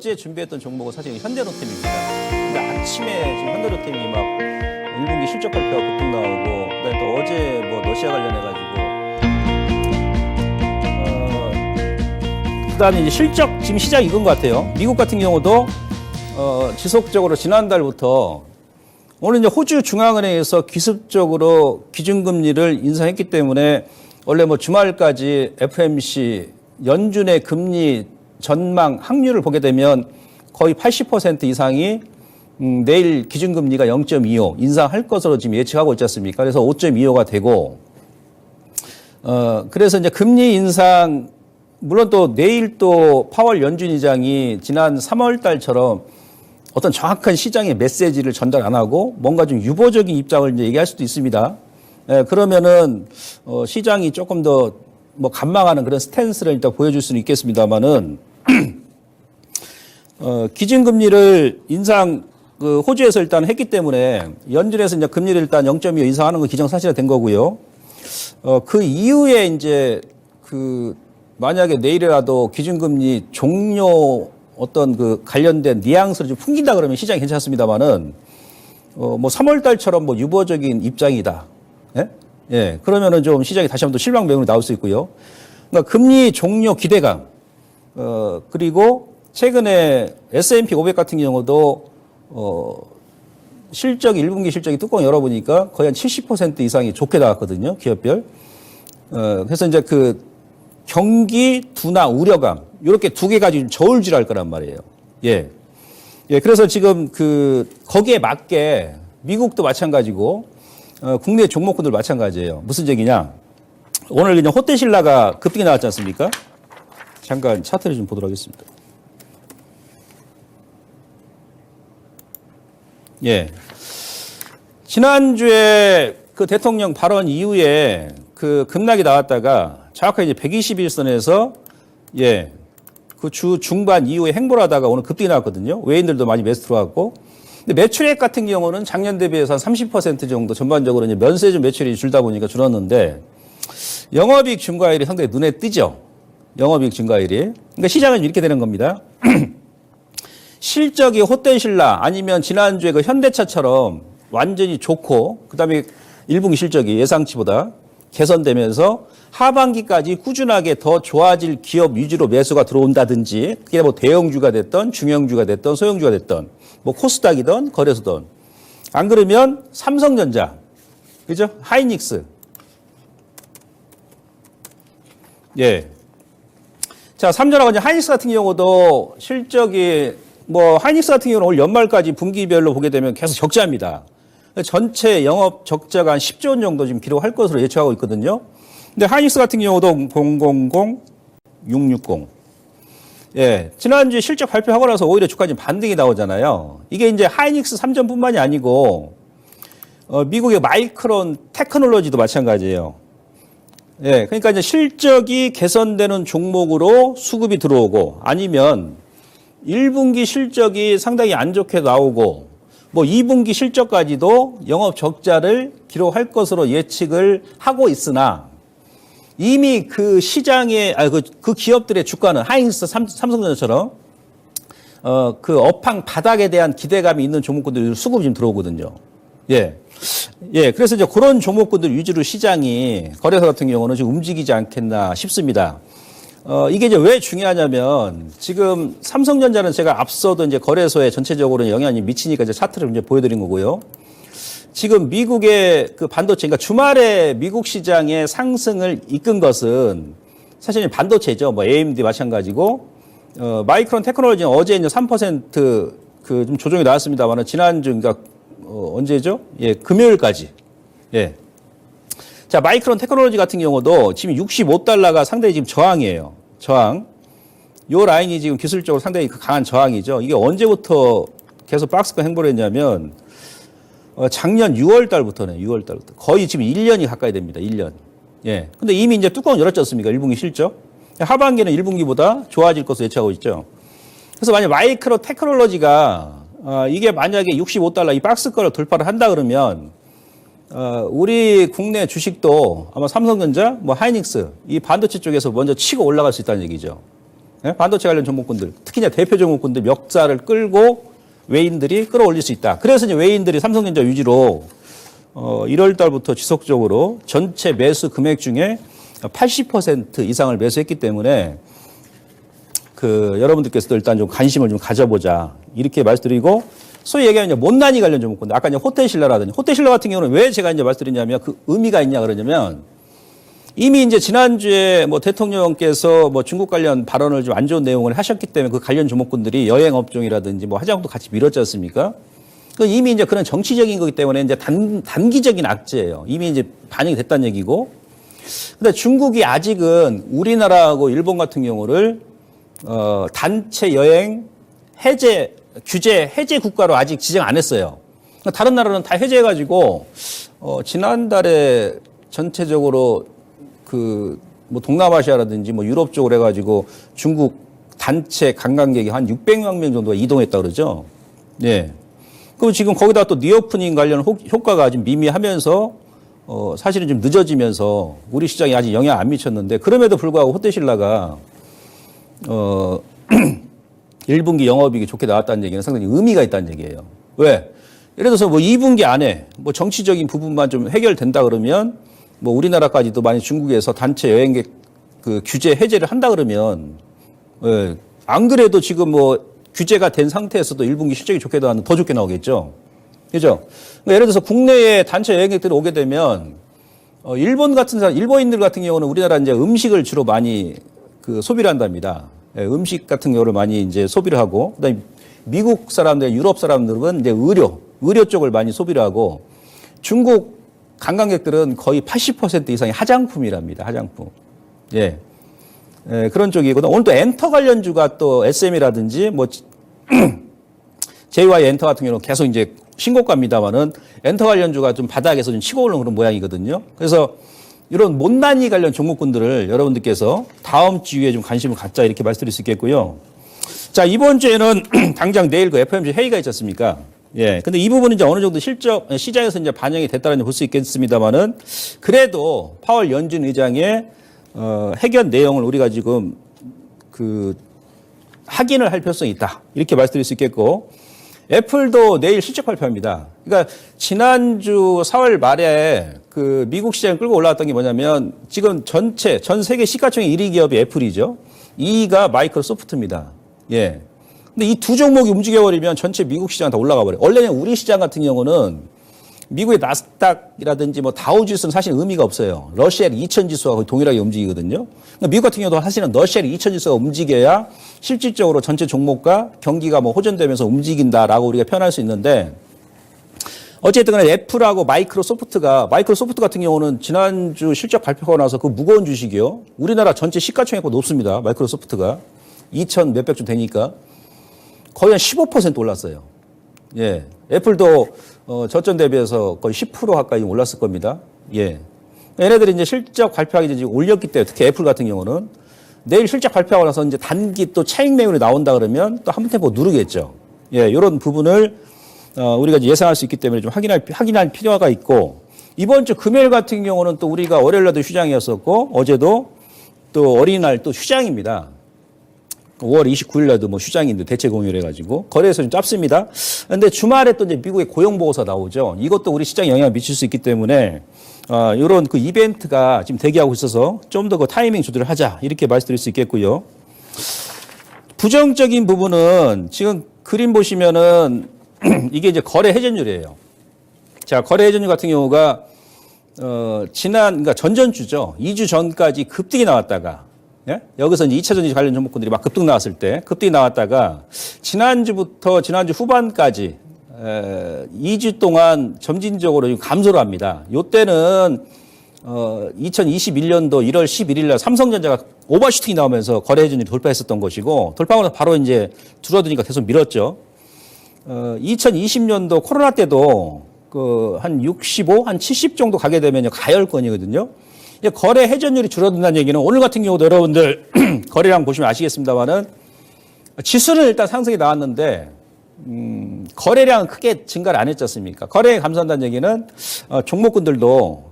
어제 준비했던 종목은 사실 현대로템입니다. 근데 아침에 지금 현대로템이 막 1분기 실적 발표가 급등 나오고, 그다음에 또 어제 뭐 러시아 관련해가지고, 그다음에 이제 실적 지금 시작이 이건 것 같아요. 미국 같은 경우도 지속적으로 지난달부터 오늘 이제 호주 중앙은행에서 기습적으로 기준금리를 인상했기 때문에 원래 뭐 주말까지 FOMC 연준의 금리 전망 확률을 보게 되면 거의 80% 이상이 내일 기준금리가 0.25 인상할 것으로 지금 예측하고 있지 않습니까? 그래서 5.25가 되고, 그래서 이제 금리 인상, 물론 또 내일 또 파월 연준 의장이 지난 3월 달처럼 어떤 정확한 시장의 메시지를 전달 안 하고 뭔가 좀 유보적인 입장을 이제 얘기할 수도 있습니다. 그러면은 시장이 조금 더 뭐 관망하는 그런 스탠스를 일단 보여줄 수는 있겠습니다만은 기준금리를 인상 호주에서 일단 했기 때문에 연준에서 이제 금리를 일단 0.25 인상하는 거 기정사실화 된 거고요. 그 이후에 이제 만약에 내일이라도 기준금리 종료 어떤 관련된 뉘앙스를 좀 풍긴다 그러면 시장이 괜찮습니다만은 뭐 3월 달처럼 뭐 유보적인 입장이다. 예? 예. 그러면은 좀 시장이 다시 한번 또 실망 매물이 나올 수 있고요. 그러니까 금리 종료 기대감, 그리고 최근에 S&P 500 같은 경우도 실적이 1분기 실적이 뚜껑 열어보니까 거의 한 70% 이상이 좋게 나왔거든요. 기업별. 그래서 이제 경기 둔화 우려감 이렇게 두 개 가지고 저울질할 거란 말이에요. 예. 예. 그래서 지금 거기에 맞게 미국도 마찬가지고 국내 종목군들 마찬가지예요. 무슨 얘기냐? 오늘 그냥 호텔신라가 급등이 나왔지 않습니까? 잠깐 차트를 좀 보도록 하겠습니다. 예. 지난주에 대통령 발언 이후에 급락이 나왔다가 정확하게 이제 121선에서 예. 주 중반 이후에 행보를 하다가 오늘 급등이 나왔거든요. 외인들도 많이 매수 들어왔고. 근데 매출액 같은 경우는 작년 대비해서 한 30% 정도 전반적으로 이제 면세점 매출이 줄다 보니까 줄었는데 영업이익 증가율이 상당히 눈에 띄죠. 영업이익 증가율이. 그러니까 시장은 이렇게 되는 겁니다. 실적이 호텔신라 아니면 지난주에 현대차처럼 완전히 좋고 그다음에 1분기 실적이 예상치보다 개선되면서 하반기까지 꾸준하게 더 좋아질 기업 위주로 매수가 들어온다든지 그게 뭐 대형주가 됐던 중형주가 됐던 소형주가 됐던 뭐 코스닥이든 거래소든 안 그러면 삼성전자 그죠? 하이닉스 예. 자, 삼전하고 이제 하이닉스 같은 경우도 실적이 뭐 하이닉스 같은 경우는 올 연말까지 분기별로 보게 되면 계속 적자입니다. 전체 영업 적자가 한 10조 원 정도 지금 기록할 것으로 예측하고 있거든요. 근데 하이닉스 같은 경우도 000660. 예. 지난주에 실적 발표하고 나서 오히려 주가 지금 반등이 나오잖아요. 이게 이제 하이닉스 3전뿐만이 아니고, 미국의 마이크론 테크놀로지도 마찬가지예요. 예. 그러니까 이제 실적이 개선되는 종목으로 수급이 들어오고 아니면 1분기 실적이 상당히 안 좋게 나오고 뭐 2분기 실적까지도 영업 적자를 기록할 것으로 예측을 하고 있으나 이미 시장의 그 기업들의 주가는 하이닉스 삼성전자처럼 업황 바닥에 대한 기대감이 있는 종목군들 수급이 좀 들어오거든요. 예. 예. 그래서 이제 그런 종목군들 위주로 시장이 거래소 같은 경우는 지금 움직이지 않겠나 싶습니다. 이게 이제 왜 중요하냐면 지금 삼성전자는 제가 앞서도 이제 거래소에 전체적으로 영향이 미치니까 이제 차트를 이제 보여드린 거고요. 지금 미국의 반도체, 그러니까 주말에 미국 시장의 상승을 이끈 것은 사실 반도체죠. 뭐 AMD 마찬가지고, 마이크론 테크놀로지는 어제 이제 3% 좀 조정이 나왔습니다만 지난주, 그러니까, 언제죠? 예, 금요일까지. 예. 자, 마이크론 테크놀로지 같은 경우도 지금 65달러가 상당히 지금 저항이에요. 저항. 요 라인이 지금 기술적으로 상당히 강한 저항이죠. 이게 언제부터 계속 박스권 행보를 했냐면, 작년 6월 달부터네, 6월 달부터. 거의 지금 1년이 가까이 됩니다, 1년. 예. 근데 이미 이제 뚜껑 열었지 않습니까? 1분기 실적. 하반기는 1분기보다 좋아질 것으로 예측하고 있죠. 그래서 만약 마이크로 테크놀로지가, 이게 만약에 65달러 이 박스권을 돌파를 한다 그러면, 우리 국내 주식도 아마 삼성전자, 뭐 하이닉스, 이 반도체 쪽에서 먼저 치고 올라갈 수 있다는 얘기죠. 예? 반도체 관련 종목군들, 특히나 대표 종목군들 멱살을 끌고 외인들이 끌어올릴 수 있다. 그래서 이제 외인들이 삼성전자 위주로 1월 달부터 지속적으로 전체 매수 금액 중에 80% 이상을 매수했기 때문에 여러분들께서도 일단 좀 관심을 좀 가져보자. 이렇게 말씀드리고, 소위 얘기하면 못난이 관련 종목군들, 아까 이제 호텔신라라든지, 호텔신라 같은 경우는 왜 제가 이제 말씀드리냐면 그 의미가 있냐 그러냐면 이미 이제 지난주에 뭐 대통령께서 뭐 중국 관련 발언을 좀 안 좋은 내용을 하셨기 때문에 그 관련 종목군들이 여행 업종이라든지 뭐 화장도 같이 밀었지 않습니까? 그 이미 이제 그런 정치적인 거기 때문에 이제 단기적인 악재예요. 이미 이제 반영이 됐다는 얘기고. 근데 중국이 아직은 우리나라하고 일본 같은 경우를 단체 여행 해제 규제 해제 국가로 아직 지정 안 했어요. 다른 나라는 다 해제해가지고 지난달에 전체적으로 뭐 동남아시아라든지 뭐 유럽 쪽으로 해가지고 중국 단체 관광객이 한 600만 명 정도가 이동했다 그러죠. 예. 그럼 지금 거기다 또 리오프닝 관련 효과가 좀 미미하면서 사실은 좀 늦어지면서 우리 시장에 아직 영향 안 미쳤는데 그럼에도 불구하고 호텔신라가 1분기 영업이익이 좋게 나왔다는 얘기는 상당히 의미가 있다는 얘기예요. 왜? 예를 들어서 뭐 2분기 안에 뭐 정치적인 부분만 좀 해결된다 그러면 뭐 우리나라까지도 만약 중국에서 단체 여행객 규제 해제를 한다 그러면 예, 안 그래도 지금 뭐 규제가 된 상태에서도 1분기 실적이 좋게 나왔는데 더 좋게 나오겠죠. 그죠? 그러니까 예를 들어서 국내에 단체 여행객들이 오게 되면 일본인들 같은 경우는 우리나라 이제 음식을 주로 많이 소비를 한답니다. 예, 음식 같은 경우를 많이 이제 소비를 하고, 그다음에 미국 사람들, 유럽 사람들은 이제 의료 쪽을 많이 소비를 하고, 중국 관광객들은 거의 80% 이상이 화장품이랍니다. 화장품. 예. 예, 그런 쪽이거든. 오늘 또 엔터 관련주가 또 SM이라든지 뭐 JY 엔터 같은 경우는 계속 이제 신고가입니다만은 엔터 관련주가 좀 바닥에서 좀 치고 오르는 그런 모양이거든요. 그래서 이런 못난이 관련 종목군들을 여러분들께서 다음 주에 좀 관심을 갖자 이렇게 말씀드릴 수 있겠고요. 자, 이번 주에는 당장 내일 그 FOMC 회의가 있지 않습니까? 예. 근데 이 부분은 이제 어느 정도 시장에서 이제 반영이 됐다는 볼 수 있겠습니다만은 그래도 파월 연준 의장의 해견 내용을 우리가 지금 확인을 할 필요성이 있다. 이렇게 말씀드릴 수 있겠고, 애플도 내일 실적 발표합니다. 그러니까 지난주 4월 말에 미국 시장을 끌고 올라왔던 게 뭐냐면 지금 전 세계 시가총액 1위 기업이 애플이죠. 2위가 마이크로소프트입니다. 예. 근데 이 두 종목이 움직여버리면 전체 미국 시장 다 올라가 버려요. 원래는 우리 시장 같은 경우는 미국의 나스닥이라든지 뭐 다우지수는 사실 의미가 없어요. 러시아의 2000 지수와 거의 동일하게 움직이거든요. 그러니까 미국 같은 경우도 사실은 러시아의 2000 지수가 움직여야 실질적으로 전체 종목과 경기가 뭐 호전되면서 움직인다라고 우리가 표현할 수 있는데, 어쨌든 간에 애플하고 마이크로소프트 같은 경우는 지난주 실적 발표가 나서 그 무거운 주식이요. 우리나라 전체 시가총액보다 높습니다. 마이크로소프트가 2000 몇백 주 되니까 거의 한 15% 올랐어요. 예. 애플도 저점 대비해서 거의 10% 가까이 올랐을 겁니다. 예. 얘네들이 이제 실적 발표하기 전에 올렸기 때문에, 특히 애플 같은 경우는 내일 실적 발표하고 나서 이제 단기 또 차익 매물이 나온다 그러면 또 한 템포 누르겠죠. 예. 이런 부분을 우리가 이제 예상할 수 있기 때문에 좀 확인할 필요가 있고, 이번 주 금요일 같은 경우는 또 우리가 월요일 날도 휴장이었었고, 어제도 또 어린이날 또 휴장입니다. 5월 29일 날도 뭐 휴장인데 대체 공휴일 해가지고 거래에서 좀 짧습니다. 그런데 주말에 또 이제 미국의 고용 보고서 나오죠. 이것도 우리 시장에 영향을 미칠 수 있기 때문에 이런 이벤트가 지금 대기하고 있어서 좀 더 타이밍 조절을 하자 이렇게 말씀드릴 수 있겠고요. 부정적인 부분은 지금 그림 보시면은 이게 이제 거래 회전율이에요. 자, 거래 회전율 같은 경우가 그러니까 전전주죠. 2주 전까지 급등이 나왔다가, 예? 여기서 이제 2차 전지 관련 종목군들이 막 급등 나왔을 때, 급등이 나왔다가 지난주 후반까지 2주 동안 점진적으로 감소를 합니다. 요때는 2021년도 1월 11일 날 삼성전자가 오버슈팅이 나오면서 거래 회전율이 돌파했었던 것이고, 돌파하고 나서 바로 이제 줄어드니까 계속 밀었죠. 2020년도 코로나 때도 한 65, 한 70 정도 가게 되면 가열권이거든요. 거래 회전율이 줄어든다는 얘기는 오늘 같은 경우도 여러분들 거래량 보시면 아시겠습니다만은 지수는 일단 상승이 나왔는데 거래량은 크게 증가를 안 했지 않습니까? 거래에 감소한다는 얘기는 종목군들도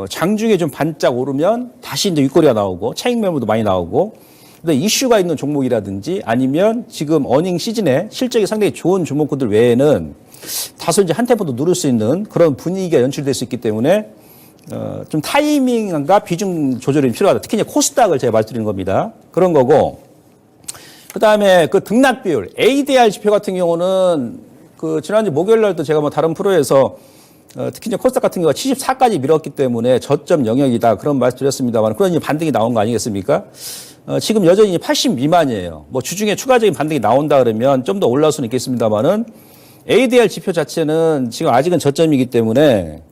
장중에 좀 반짝 오르면 다시 이제 윗거래가 나오고 차익 매물도 많이 나오고, 근데 이슈가 있는 종목이라든지 아니면 지금 어닝 시즌에 실적이 상당히 좋은 종목들 외에는 다소 이제 한 템포도 누를 수 있는 그런 분위기가 연출될 수 있기 때문에 좀 타이밍과 비중 조절이 필요하다. 특히 이제 코스닥을 제가 말씀드리는 겁니다. 그런 거고. 그 다음에 그 등락 비율, ADR 지표 같은 경우는 그 지난주 목요일 날도 제가 뭐 다른 프로에서 특히 이제 코스닥 같은 경우가 74까지 밀었기 때문에 저점 영역이다. 그런 말씀 드렸습니다만 그런 이제 반등이 나온 거 아니겠습니까? 지금 여전히 80 미만이에요. 뭐 주중에 추가적인 반등이 나온다 그러면 좀 더 올라올 수는 있겠습니다만은 ADR 지표 자체는 지금 아직은 저점이기 때문에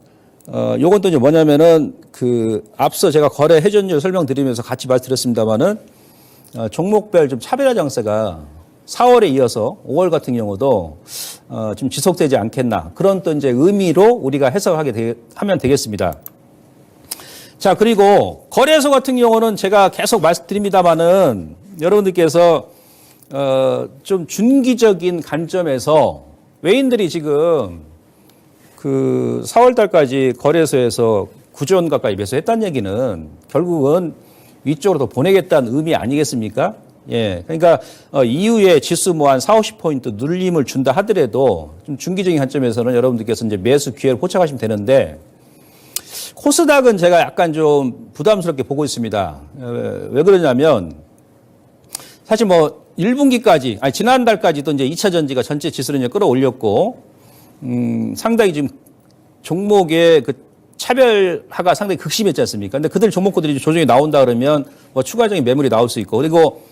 요건 또 이제 뭐냐면은 그 앞서 제가 거래 회전율 설명드리면서 같이 말씀드렸습니다만은 종목별 좀 차별화 장세가 4월에 이어서 5월 같은 경우도 좀 지속되지 않겠나 그런 또 이제 의미로 우리가 하면 되겠습니다. 자, 그리고 거래소 같은 경우는 제가 계속 말씀드립니다만은 여러분들께서 좀 중기적인 관점에서 외인들이 지금 그 4월 달까지 거래소에서 9조 원 가까이 매수했다는 얘기는 결국은 위쪽으로 더 보내겠다는 의미 아니겠습니까? 예. 그러니까 이후에 지수 뭐 한 4, 50포인트 눌림을 준다 하더라도 좀 중기적인 관점에서는 여러분들께서 이제 매수 기회를 포착하시면 되는데 코스닥은 제가 약간 좀 부담스럽게 보고 있습니다. 왜 그러냐면 사실 뭐 1분기까지, 아니 지난달까지도 이제 2차 전지가 전체 지수를 이제 끌어올렸고 상당히 지금 종목의 그 차별화가 상당히 극심했지 않습니까? 근데 그들 종목들이 조정이 나온다 그러면 뭐 추가적인 매물이 나올 수 있고 그리고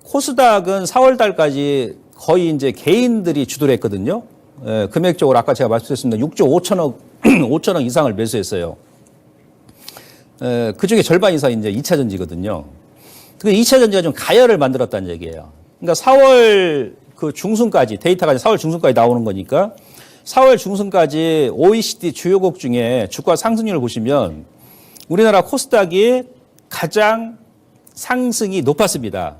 코스닥은 4월 달까지 거의 이제 개인들이 주도를 했거든요. 예, 금액적으로 아까 제가 말씀드렸습니다. 6조 5천억 이상을 매수했어요. 그 중에 절반 이상이 이제 2차 전지거든요. 그 2차 전지가 좀 가열을 만들었다는 얘기예요. 그러니까 4월 그 중순까지 데이터가 4월 중순까지 나오는 거니까 4월 중순까지 OECD 주요국 중에 주가 상승률을 보시면 우리나라 코스닥이 가장 상승이 높았습니다.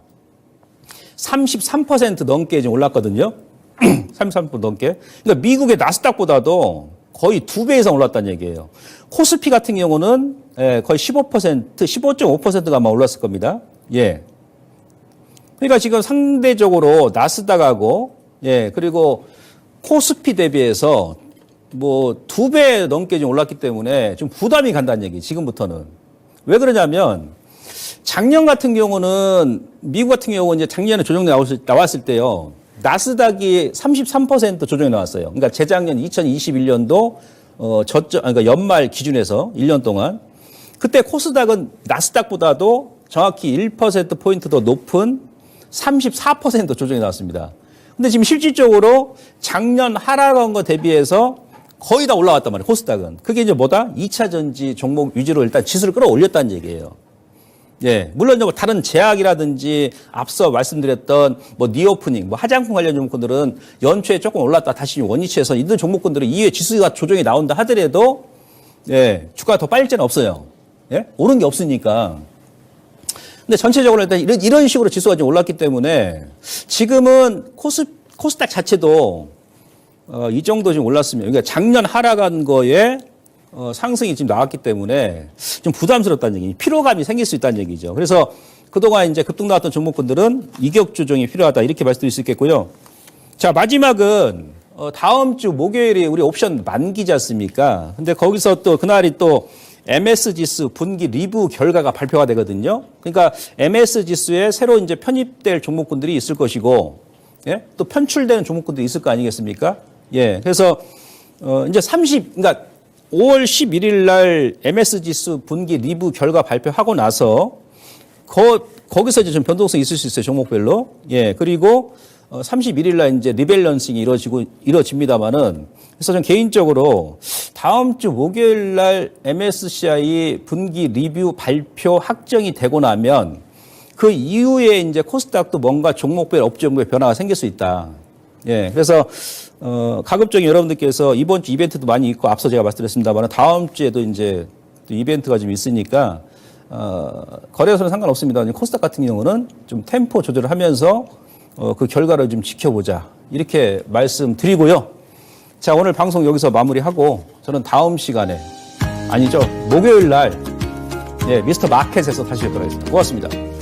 33% 넘게 지금 올랐거든요. 33% 넘게. 그러니까 미국의 나스닥보다도 거의 2배 이상 올랐다는 얘기예요. 코스피 같은 경우는 거의 15%, 15.5%가 아마 올랐을 겁니다. 예. 그러니까 지금 상대적으로 나스닥하고 그리고 코스피 대비해서 뭐 2배 넘게 좀 올랐기 때문에 좀 부담이 간다는 얘기, 지금부터는. 왜 그러냐면 작년 같은 경우는 미국 같은 경우는 이제 작년에 조정이 나왔을 때요. 나스닥이 33% 조정이 나왔어요. 그러니까 재작년 2021년도 그러니까 연말 기준에서 1년 동안 그때 코스닥은 나스닥보다도 정확히 1% 포인트 더 높은 34% 조정이 나왔습니다. 근데 지금 실질적으로 작년 하락한 거 대비해서 거의 다 올라왔단 말이에요. 코스닥은. 그게 이제 뭐다? 2차 전지 종목 위주로 일단 지수를 끌어올렸다는 얘기예요. 예, 물론 뭐 다른 제약이라든지 앞서 말씀드렸던 뭐 니오프닝, 뭐 화장품 관련 종목들은 연초에 조금 올랐다 다시 원위치해서 이들 종목들은 이후에 지수가 조정이 나온다 하더라도 주가가 더 빨릴 때는 없어요. 예, 오른 게 없으니까. 근데 전체적으로 일단 이런 식으로 지수가 좀 올랐기 때문에 지금은 코스닥 자체도 이 정도 지금 올랐으면, 그러니까 작년 하락한 거에 상승이 지금 나왔기 때문에 좀 부담스럽다는 얘기, 피로감이 생길 수 있다는 얘기죠. 그래서 그동안 이제 급등 나왔던 종목군들은 이격 조정이 필요하다 이렇게 말씀드릴 수 있겠고요. 자, 마지막은 다음 주 목요일에 우리 옵션 만기지 않습니까? 근데 거기서 또 그날이 또 MS 지수 분기 리뷰 결과가 발표가 되거든요. 그러니까 MS 지수에 새로 이제 편입될 종목군들이 있을 것이고, 예? 또 편출되는 종목군들이 있을 거 아니겠습니까? 예. 그래서 이제 그러니까 5월 11일 날 MS 지수 분기 리뷰 결과 발표하고 나서 거기서 이제 좀 변동성이 있을 수 있어요, 종목별로. 예. 그리고 31일 날 이제 리밸런싱이 이루어집니다만은, 그래서 전 개인적으로 다음 주 목요일 날 MSCI 분기 리뷰 발표 확정이 되고 나면 그 이후에 이제 코스닥도 뭔가 종목별 업종별 변화가 생길 수 있다. 예. 그래서 가급적이 여러분들께서 이번 주 이벤트도 많이 있고 앞서 제가 말씀드렸습니다만 다음 주에도 이제 이벤트가 좀 있으니까 거래소는 상관없습니다. 코스닥 같은 경우는 좀 템포 조절을 하면서 그 결과를 좀 지켜보자 이렇게 말씀드리고요. 자, 오늘 방송 여기서 마무리하고 저는 다음 시간에 목요일 날 미스터 마켓에서 다시 뵙도록 하겠습니다. 고맙습니다.